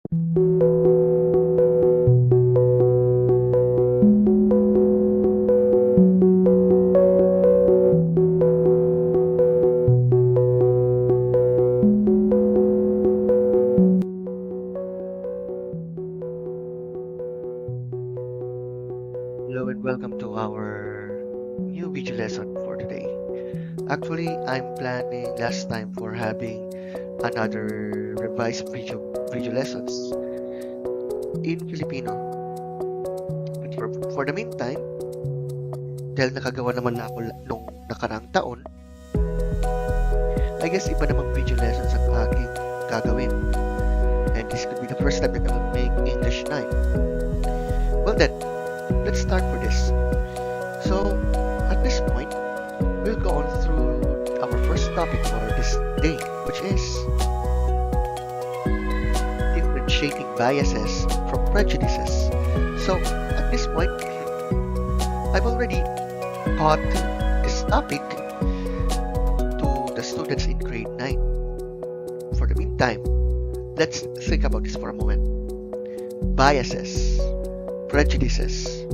Hello and welcome to our new video lesson for today. Actually, I'm planning last time for having another revised video lessons in Filipino. But for the meantime, dahil nakagawa naman na ako nung nakaraang taon, I guess iba namang video lessons ang aking gagawin. And this could be the first time that I will make English 9. Well then, let's start for this. So, at this point, we'll go on through our first topic for this day, which is differentiating biases from prejudices. So, at this point, I've already taught this topic to the students in grade 9. For the meantime, let's think about this for a moment. Biases, prejudices.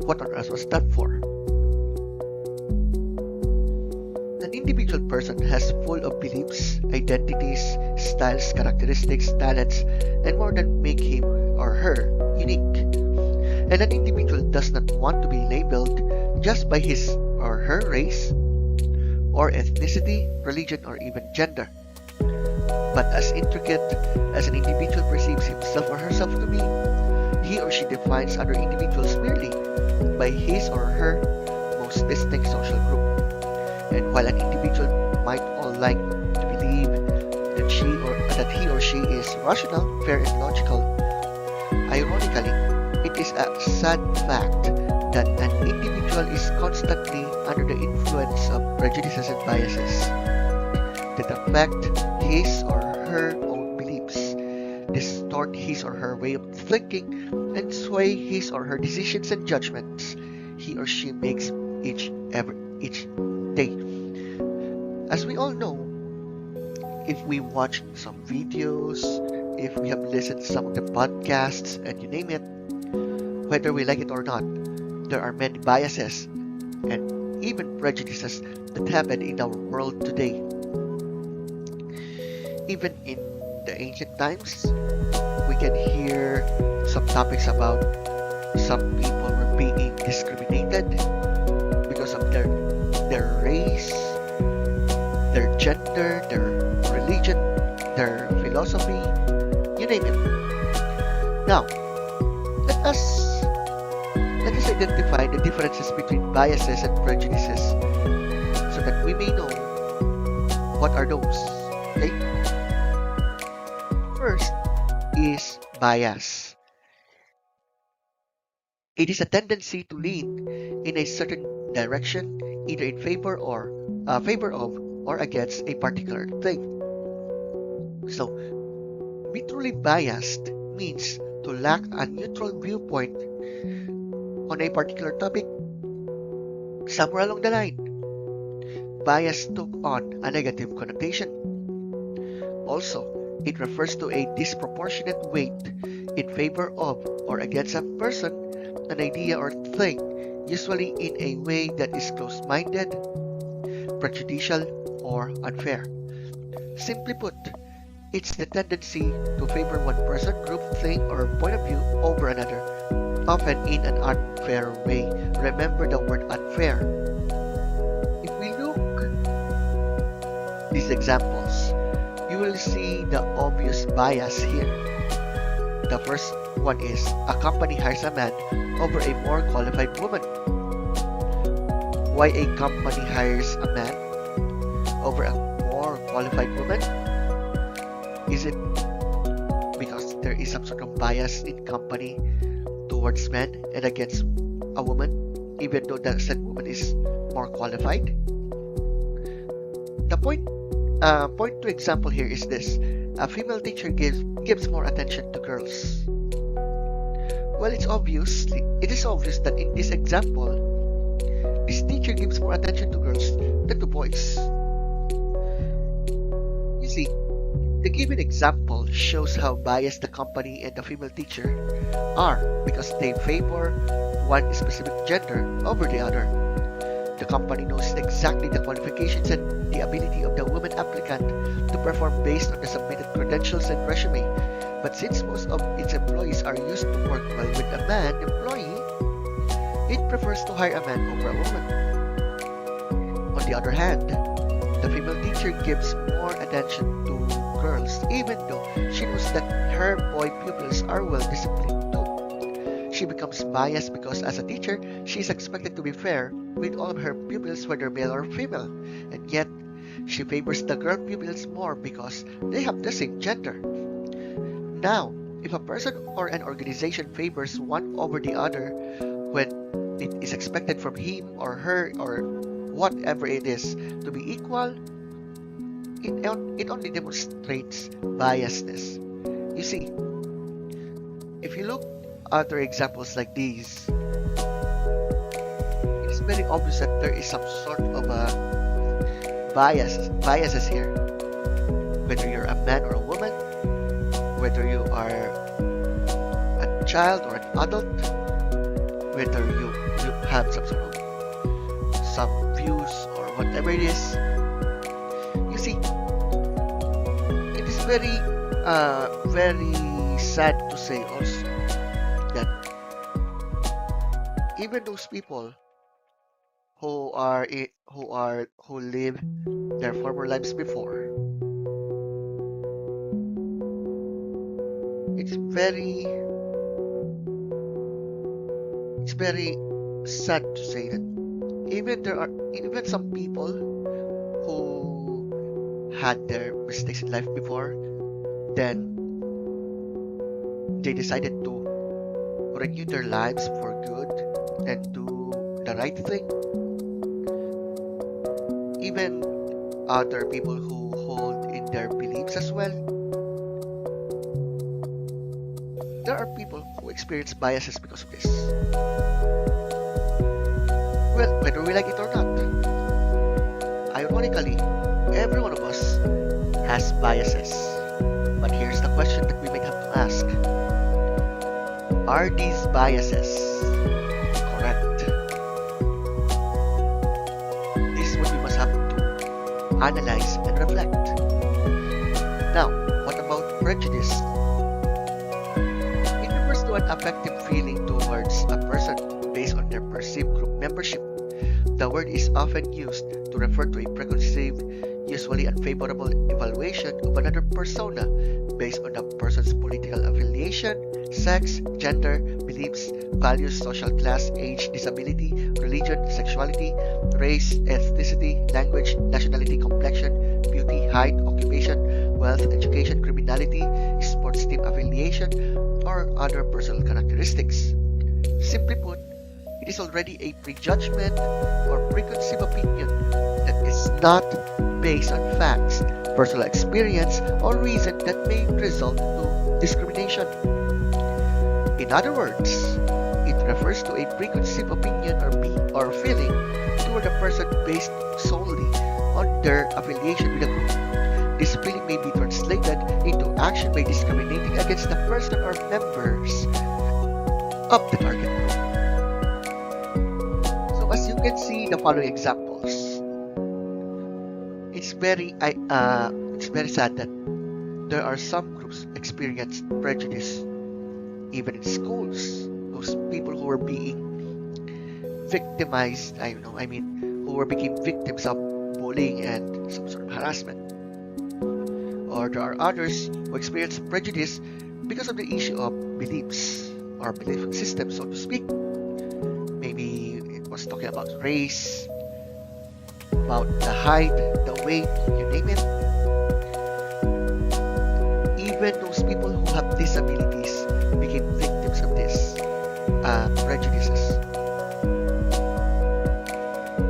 What on earth was that for? An individual person has full of beliefs, identities, styles, characteristics, talents, and more than make him or her unique. And an individual does not want to be labeled just by his or her race, or ethnicity, religion, or even gender. But as intricate as an individual perceives himself or herself to be, he or she defines other individuals merely by his or her most distinct social group. And while an individual might all like to believe that he or she is rational, fair, and logical, ironically, it is a sad fact that an individual is constantly under the influence of prejudices and biases that affect his or her own beliefs, distort his or her way of thinking, and sway his or her decisions and judgments he or she makes each day. As we all know, if we watch some videos, if we have listened to some of the podcasts, and you name it, whether we like it or not, there are many biases and even prejudices that happen in our world today. Even in the ancient times, we can hear some topics about some people were being discriminated because of their race, their gender, their religion, their philosophy, you name it. Now, let us identify the differences between biases and prejudices so that we may know what are those. Okay? First is bias. It is a tendency to lean in a certain direction, either in favor of or against a particular thing. So, be truly biased means to lack a neutral viewpoint on a particular topic. Somewhere along the line, bias took on a negative connotation. Also, it refers to a disproportionate weight in favor of or against a person, an idea, or thing, usually in a way that is close-minded, prejudicial, or unfair. Simply put, it's the tendency to favor one person, group, thing, or point of view over another, often in an unfair way. Remember the word unfair. If we look these examples, you will see the obvious bias here. The first one is a company hires a man over a more qualified woman. Why a company hires a man over a more qualified woman? Is it because there is some sort of bias in company towards men and against a woman, even though that said woman is more qualified? The point to example here is this: a female teacher gives more attention to girls. Well, it is obvious that in this example, this teacher gives more attention to girls than to boys. You see, The given example shows how biased the company and the female teacher are because they favor one specific gender over the other. The company knows exactly the qualifications and the ability of the woman applicant to perform based on the submitted credentials and resume. But since most of its employees are used to work well with a man employee, it prefers to hire a man over a woman. On the other hand, the female teacher gives more attention to girls even though she knows that her boy pupils are well disciplined too. She becomes biased because as a teacher, she is expected to be fair with all of her pupils whether male or female, and yet she favors the girl pupils more because they have the same gender. Now, if a person or an organization favors one over the other when it is expected from him or her or whatever it is to be equal, it only demonstrates biasness. You see, if you look at other examples like these, it is very obvious that there is some sort of a biases here. Whether you're a man or a woman, whether you are a child or an adult, whether you have some views or whatever it is, you see, it is very sad to say also that even those people who live their former lives before, it's very sad to say that even some people who had their mistakes in life before, then they decided to renew their lives for good and do the right thing. Even other people who hold in their beliefs as well. There are people who experience biases because of this. Well, whether we like it or not, ironically, every one of us has biases. But here's the question that we might have to ask. Are these biases correct? This is what we must have to analyze and reflect. Now, what about prejudice? It refers to an affective feeling towards a person based on their perceived group membership. The word is often used to refer to a preconceived, usually unfavorable evaluation of another persona based on the person's political affiliation, sex, gender, beliefs, values, social class, age, disability, religion, sexuality, race, ethnicity, language, nationality, complexion, beauty, height, occupation, wealth, education, criminality, sports team affiliation, or other personal characteristics. Simply put, it is already a prejudgment or preconceived opinion that is not based on facts, personal experience, or reason that may result to discrimination. In other words, it refers to a preconceived opinion or feeling toward a person based solely on their affiliation with a group. This feeling may be translated into action by discriminating against the person or members of the target group. So as you can see the following examples, it's very sad that there are some groups experience prejudice even in schools. Those people who were being victimized, who became victims of bullying and some sort of harassment. Or there are others who experience prejudice because of the issue of beliefs or belief systems, so to speak. Maybe it was talking about race, about the height, the weight, you name it. Even those people who have disabilities became victims of these prejudices.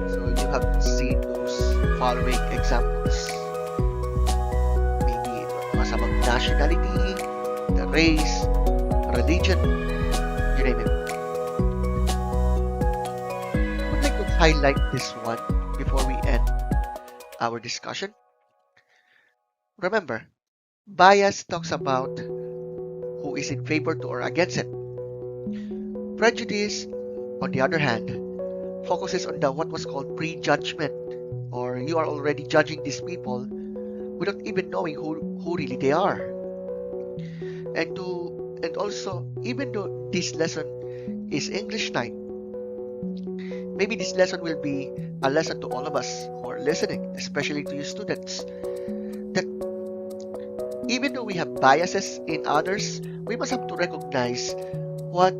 So you have seen those following examples. Maybe it was about nationality, the race, religion, you name it. I would like to highlight this one before we end our discussion. Remember, Bias talks about who is in favor to or against it. Prejudice, on the other hand, focuses on the what was called prejudgment, or you are already judging these people without even knowing who really they are. And also, even though this lesson is English 9, maybe this lesson will be a lesson to all of us who are listening, especially to you students, that even though we have biases in others, we must have to recognize what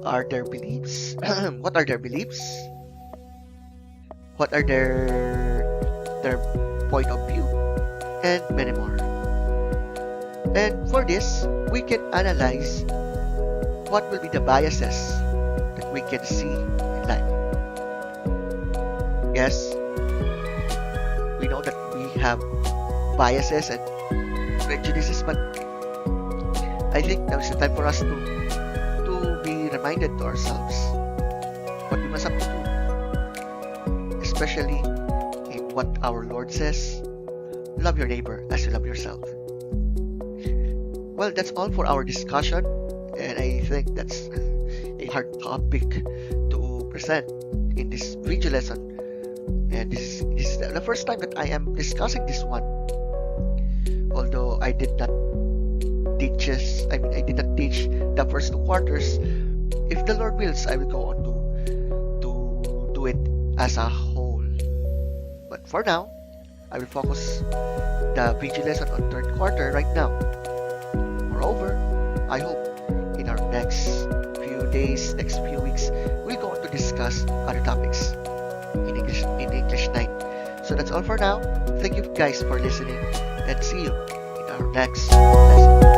are their beliefs, what are their beliefs, what are their point of view, and many more. And for this, we can analyze what will be the biases that we can see in life. Yes, we know that we have biases and prejudices, but I think now is the time for us to be reminded to ourselves what we must have to do, especially in what our Lord says, love your neighbor as you love yourself. Well, that's all for our discussion, and I think that's a hard topic to present in this video lesson. And this is the first time that I am discussing this one. Although I did not teach the first 2 quarters. If the Lord wills, I will go on to do it as a whole. But for now, I will focus the video lesson on 3rd quarter right now. Moreover, I hope in our next few days, next few weeks, we'll go on to discuss other topics in English 9. So that's all for now. Thank you guys for listening, and see you in our next lesson.